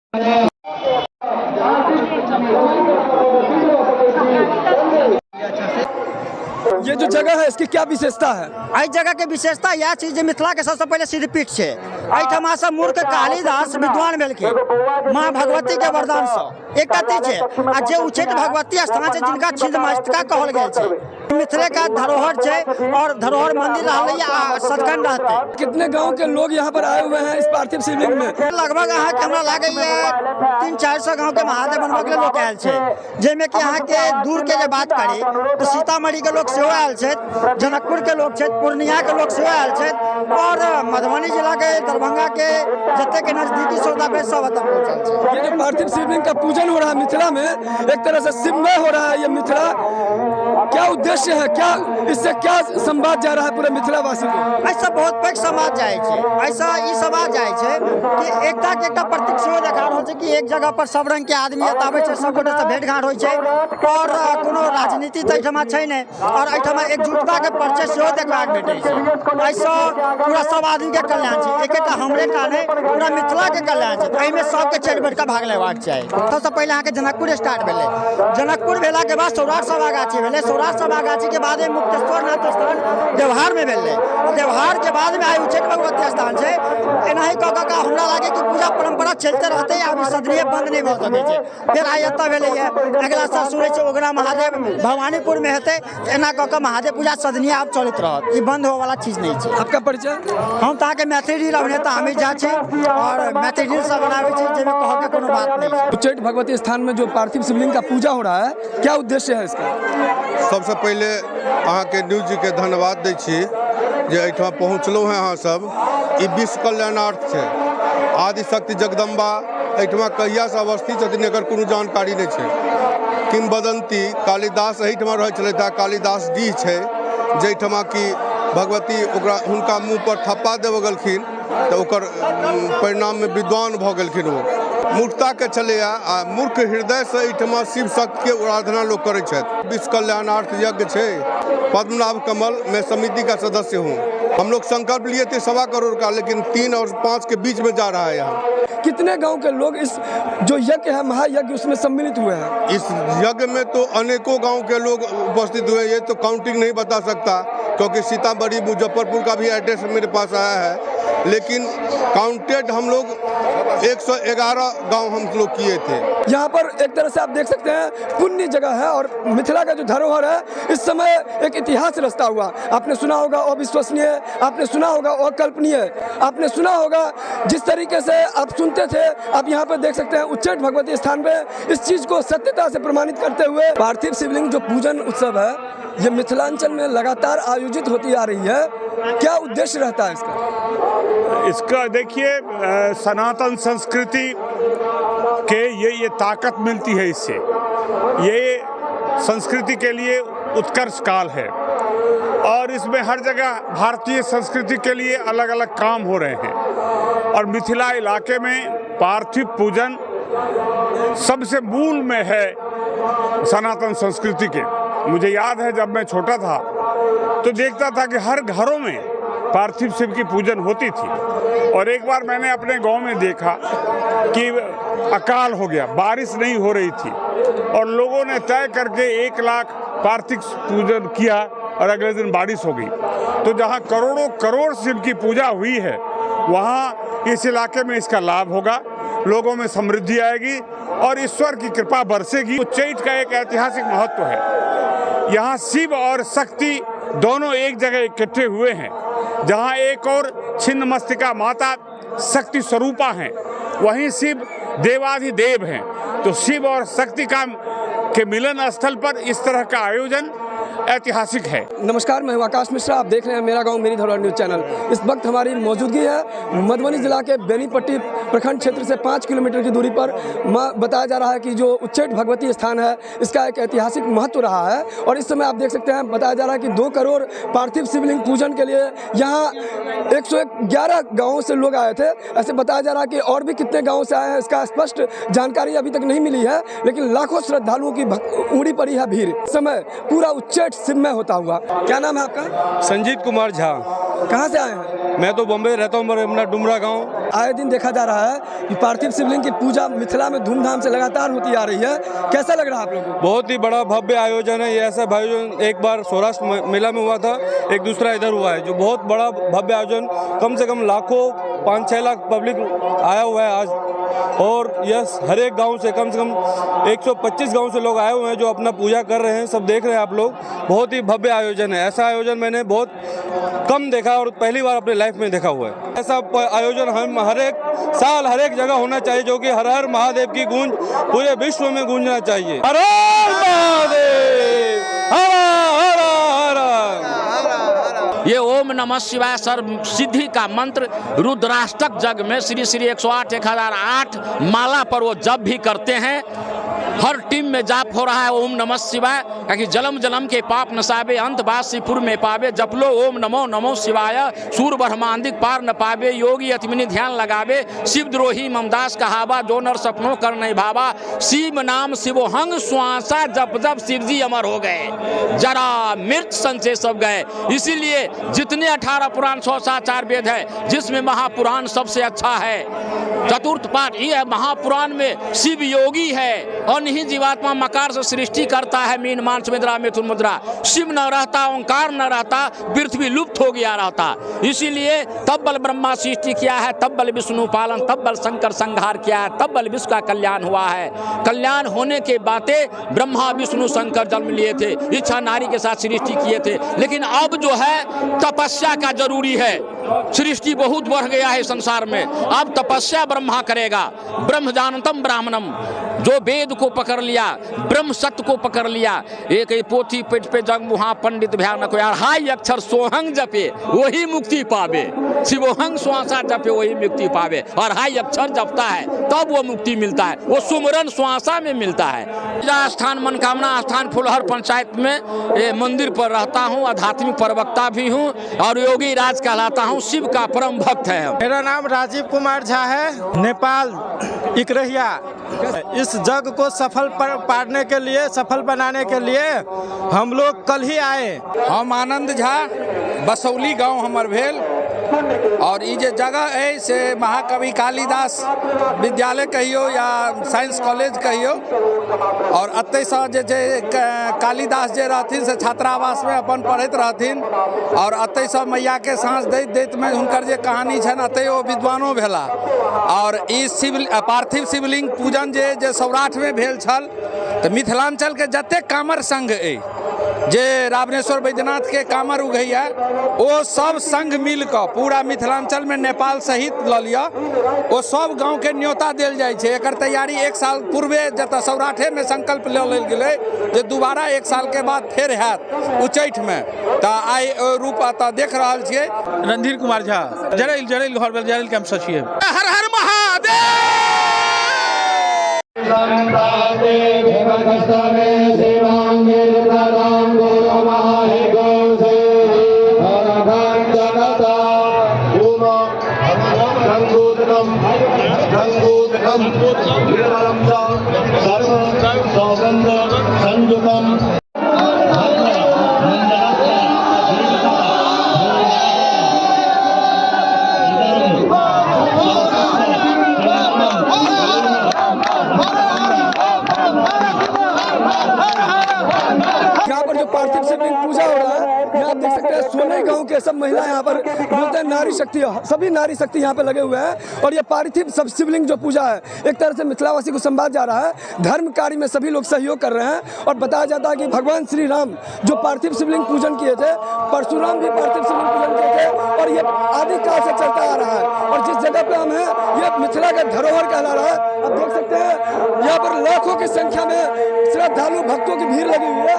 ये जो जगह है इसकी क्या विशेषता है? एहि जगह के विशेषता यह चीज जे मिथिला के सबसे पहले सिद्धपीठ है। एहिठमा से मूर्ख कालिदास विद्वान भेलखिन माँ भगवती के वरदान से एक कथी है आ जे उच्चैठ भगवती स्थान है जिनका छिन्नमस्तिका कहल गेल छै। मिथिले का धरोहर है और धरोहर मंदिर रहा सचखंड रहते। कितने गांव के लोग यहाँ पर आए हुए हैं इस पार्थिव शिवलिंग में? लगभग अहाँ के हमरा लागे 300-400 गांव के महादेव बनबे के लोग आयल छै, जेमे कि अहाँ के दूर के जे बात करी तो सीतामढ़ी के लोग सेहो आयल छै, जनकपुर के लोग छै, पूर्णिया के लोग सेहो आयल छै और मधुबनी जिला के दरभंगा के जते के नजदीकी सौदा पे सब तक पहुंचल छै। ये जो पार्थिव शिवलिंग का पूजन हो रहा है मिथिला में, एक तरह से शिवमय हो रहा है ये मिथिला, क्या उद्देश्य है, क्या इससे क्या संवाद जा रहा है पूरे मिथिला वासी को? ऐसा बहुत पैघ समाज जाए छै, ऐसा ई समाज जाए छै कि एकता के एकटा प्रतीक सेहो देखा रहल छै कि एक जगह पर सब रंग के आदमी आबै छै, सब गोटे से भेंट घाट होइ छै और कोनो राजनीति तऽ एहिठमा छै नहि और एहिठमा एकजुटता के परिचय सेहो देखबाक भेटै छै। ऐसा पूरा सब आदमी के कल्याण छै, एकेटा हमरे टा नहि पूरा मिथिला के कल्याण छै। एहिमे सबके चढ़ि बढ़ि कऽ भाग लेबाक चाही। सबसे पहले अहाँके जनकपुर स्टार्ट भेलै, जनकपुर भेला के बाद सौराठ सभागाछी भेलै, सौराठ सभागाछी के बाद मुक्तेश्वर नाथ स्थान देवहार में भेलै, देवहार के बाद में आई उच्चैठ भगवती स्थान छै। एनाही कऽ कऽ हमरा लागे कि पूजा परंपरा चलते रहते, आब सदनीय बंद नहीं भऽ सकै छै। फिर आई एतऽ भेलै है, अगला साल सुनै छै उगना महादेव भवानीपुर में हेतै, एना कऽ कऽ महादेव पूजा सदनीय आब चलैत रहत, ई बंद होय वाला चीज नहीं छै। आपका परिचय? हम तऽ अहाँके मैथिली रील अभिनेता हमीद झा छी और मैथिली रील सब बनाबै छी, जेमे कहऽ के कोनो बात नहीं छै। उच्चैठ भगवती स्थान में जो पार्थिव शिवलिंग का पूजा हो रहा है, क्या उद्देश्य है इसका? सबसे पहले अहाँ के न्यूज जी के धन्यवाद दै छी जे एहिठाम पहुँचलहुँ हैं। अहाँ सब ई विश्व कल्याणार्थ छै। आदिशक्ति जगदम्बा एहिठमा कहिया से अवस्थित छथिन एकर कोनो जानकारी नहीं छै। किंवदंती कालिदास एहिठमा रहै छलथि आ कालिदास डीह छै जाहिठमा कि भगवती ओकरा हुनका मुँह पर थप्पा देबऽ गेलखिन तऽ ओकर परिणाम में विद्वान भऽ गेलखिन। ओ मूर्खता के चले आ मूर्ख हृदय से एहिठमा शिव शक्ति के आराधना लोग करे छथि। विश्व कल्याणार्थ यज्ञ छै। पद्मनाभ कमल मैं समिति का सदस्य हूँ। हम लोग संकल्प लिए थे 1.25 करोड़ का, लेकिन 3 और 5 के बीच में जा रहा है। यहाँ कितने गांव के लोग इस जो यज्ञ है महायज्ञ उसमें सम्मिलित हुए हैं? इस यज्ञ में तो अनेकों गांव के लोग उपस्थित हुए। ये तो काउंटिंग नहीं बता सकता क्योंकि सीतामढ़ी मुजफ्फरपुर का भी एड्रेस मेरे पास आया है, लेकिन काउंटेड हम लोग 111 गांव हम लोग किए थे। यहाँ पर एक तरह से आप देख सकते हैं पुण्य जगह है और मिथिला का जो धरोहर है इस समय एक इतिहास रचता हुआ। आपने सुना होगा अविश्वसनीय, आपने सुना होगा अकल्पनीय, आपने सुना होगा जिस तरीके से आप सुनते थे, आप यहाँ पर देख सकते हैं उच्चैठ भगवती स्थान पे इस चीज को सत्यता से प्रमाणित करते हुए पार्थिव शिवलिंग जो पूजन उत्सव है ये मिथिलांचल में लगातार आयोजित होती आ रही है। क्या उद्देश्य रहता है इसका? देखिए, सनातन संस्कृति के ये ताकत मिलती है इससे। ये संस्कृति के लिए उत्कर्ष काल है और इसमें हर जगह भारतीय संस्कृति के लिए अलग अलग काम हो रहे हैं और मिथिला इलाके में पार्थिव पूजन सबसे मूल में है सनातन संस्कृति के। मुझे याद है जब मैं छोटा था तो देखता था कि हर घरों में पार्थिव शिव की पूजन होती थी और एक बार मैंने अपने गांव में देखा कि अकाल हो गया, बारिश नहीं हो रही थी और लोगों ने तय करके 1 लाख पार्थिव पूजन किया और अगले दिन बारिश हो गई। तो जहां करोड़ों करोड़ शिव की पूजा हुई है वहां इस इलाके में इसका लाभ होगा, लोगों में समृद्धि आएगी और ईश्वर की कृपा बरसेगी। उच्चैठ का एक ऐतिहासिक महत्व है। यहाँ शिव और शक्ति दोनों एक जगह इकट्ठे हुए हैं। जहाँ एक और छिन्नमस्तिका माता शक्ति स्वरूपा हैं, वहीं शिव देवाधिदेव हैं। तो शिव और शक्ति के मिलन स्थल पर इस तरह का आयोजन ऐतिहासिक है। नमस्कार, मैं आकाश मिश्रा, आप देख रहे हैं मेरा गांव मेरी धरोहर न्यूज चैनल। इस वक्त हमारी मौजूदगी है मधुबनी जिला के बेनीपट्टी प्रखंड क्षेत्र से 5 किलोमीटर की दूरी पर। बताया जा रहा है कि जो उच्चैठ भगवती स्थान है इसका एक ऐतिहासिक महत्व रहा है और इस समय आप देख सकते हैं बताया जा रहा है कि 2 करोड़ पार्थिव शिवलिंग पूजन के लिए यहाँ 111 गाँवों से लोग आए थे। ऐसे बताया जा रहा है कि और भी कितने गाँव से आए हैं इसका स्पष्ट जानकारी अभी तक नहीं मिली है, लेकिन लाखों श्रद्धालुओं की उमड़ी पड़ी है भीड़। समय पूरा उच्चैठ अल्टीमेट शिव में होता हुआ। क्या नाम है आपका? संजीत कुमार झा। कहाँ से आए हैं? मैं तो बॉम्बे रहता हूँ, अपना डुमरा गांव। आए दिन देखा जा रहा है कि पार्थिव शिवलिंग की पूजा मिथिला में धूमधाम से लगातार होती आ रही है, कैसा लग रहा है आप लोगों को? बहुत ही बड़ा भव्य आयोजन है ये। ऐसा आयोजन एक बार सौराष्ट्र मेला में हुआ था, एक दूसरा इधर हुआ है, जो बहुत बड़ा भव्य आयोजन। कम से कम लाखों 5-6 लाख पब्लिक आया हुआ है आज। और यस, हर एक गांव से कम 125 गांव से लोग आए हुए हैं जो अपना पूजा कर रहे हैं। सब देख रहे हैं आप लोग, बहुत ही भव्य आयोजन है। ऐसा आयोजन मैंने बहुत कम देखा और पहली बार अपने लाइफ में देखा हुआ है। ऐसा आयोजन हम हर एक साल हर एक जगह होना चाहिए, जो कि हर हर महादेव की गूंज पूरे विश्व में गूंजना चाहिए। हर हर महादेव, हर हर हर। ये ओम नमः शिवाय सर्व सिद्धि का मंत्र रुद्राष्टक जग में श्री श्री 108 1008 माला पर वो जप भी करते हैं। हर टीम में जाप हो रहा है ओम नमः शिवाय, क्योंकि जलम जलम के पाप नसाबे अंत बासीपुर में पावे। जप लो ओम नमो नमो शिवाय, सूर ब्रह्मांडिक पार न पावे। योगी अतिमिनी ध्यान लगावे, शिव द्रोही ममदास कहावा। जो नर सपनों कर नहीं भावा, शिव नाम शिवोहंग श्वासा। जप जप शिव जी अमर हो गए, जरा मृत संचय सब गए। इसीलिए जितने 18 पुराण 104 वेद है, जिसमें महापुराण सबसे अच्छा है। चतुर्थ पाठ ये महापुराण में शिव योगी है और नहीं जीवात्मा मकार से सृष्टि करता है। मीन मांस मुद्रा मिथुन मुद्रा। शिव न रहता, ओंकार न रहता, पृथ्वी लुप्त हो गया रहता। इसीलिए तब बल ब्रह्मा सृष्टि किया है, तब बल विष्णु पालन, तब बल शंकर संहार किया है, तब बल विश्व का कल्याण हुआ है। कल्याण होने के बातें ब्रह्मा विष्णु शंकर जन्म लिए थे, इच्छा नारी के साथ सृष्टि किए थे। लेकिन अब जो है तपस्या का जरूरी है। सृष्टि बहुत बढ़ गया है संसार में, अब तपस्या ब्रह्मा करेगा। ब्रह्म जानतम ब्राह्मणम, जो वेद को पकड़ लिया, ब्रह्म सत्य को पकड़ लिया। एक पोथी पेट पे जग वहाँ पंडित भयानक यार, हाई अक्षर सोहंग जपे वही मुक्ति पावे। शिवोहंग श्वासा जपे वही मुक्ति पावे। और हाई अक्षर जपता है तब वो मुक्ति मिलता है, वो सुमरन श्वासा में मिलता है। स्थान मनकामना स्थान फुलहर पंचायत में मंदिर पर रहता हूँ, आध्यात्मिक प्रवक्ता भी हूँ और योगी राज कहलाता हूँ, शिव का परम भक्त है। मेरा नाम राजीव कुमार झा है, नेपाल इकरहिया। इस जग को सफल पाड़ने के लिए, सफल बनाने के लिए हम लोग कल ही आए। हम आनंद झा, बसौली गांव हमर भेल। और ये जो जगह है से महाकवि कालिदास विद्यालय कहियो या साइंस कॉलेज कहियो। और अतः से कालिदास जे रहथिन से छात्रावास में अपन पढ़ैत रहथिन। और अतः से मैया के साँझ दैत दैत में हुनकर जे कहानी छन, अतः वो विद्वानो भेला। और ई पार्थिव शिवलिंग पूजन जे सौराष्ट्र में भेल छल, तो मिथिलांचल के जते कामर संघ है, जे रावणेश्वर बैद्यनाथ के कामर उघैया, वो सब संघ मिलकर पूरा मिथिलांचल में नेपाल सहित ल लिया, वो सब गांव के न्योता देल जाए छे। एकर तैयारी 1 साल पूर्वे जतऽ सौराठे में संकल्प लेल गेलै जे दोबारा 1 साल के बाद फेर हैत उच्चैठ में। तो आइ रूप अतः देख रहल छियै। रणधीर कुमार झा, जरैल घर भेल, जरैल कैंप से छियै। हर हर महादेव। यहाँ पर जो पार्थिव शिवलिंग पूजा हो रहा है, यहाँ आप देख सकते हैं सोने गांव के सब महिला यहाँ पर बोलते हैं नारी शक्ति, सभी नारी शक्ति यहाँ पे लगे हुए हैं। और ये पार्थिव सब शिवलिंग जो पूजा है, एक तरह से मिथिलावासी को संवाद जा रहा है। धर्म कार्य में सभी लोग सहयोग कर रहे हैं। और बताया जाता है कि भगवान श्री राम जो पार्थिव शिवलिंग पूजन किए थे, परशुराम भी पार्थिव शिवलिंग पूजन किए थे। और ये आदिकाल से चलता आ रहा है। और जिस जगह पे हम हैं, ये मिथिला का धरोहर कहला रहा है। आप देख सकते हैं यहाँ पर लाखों की संख्या में श्रद्धालु भक्तों की भीड़ लगी हुई है।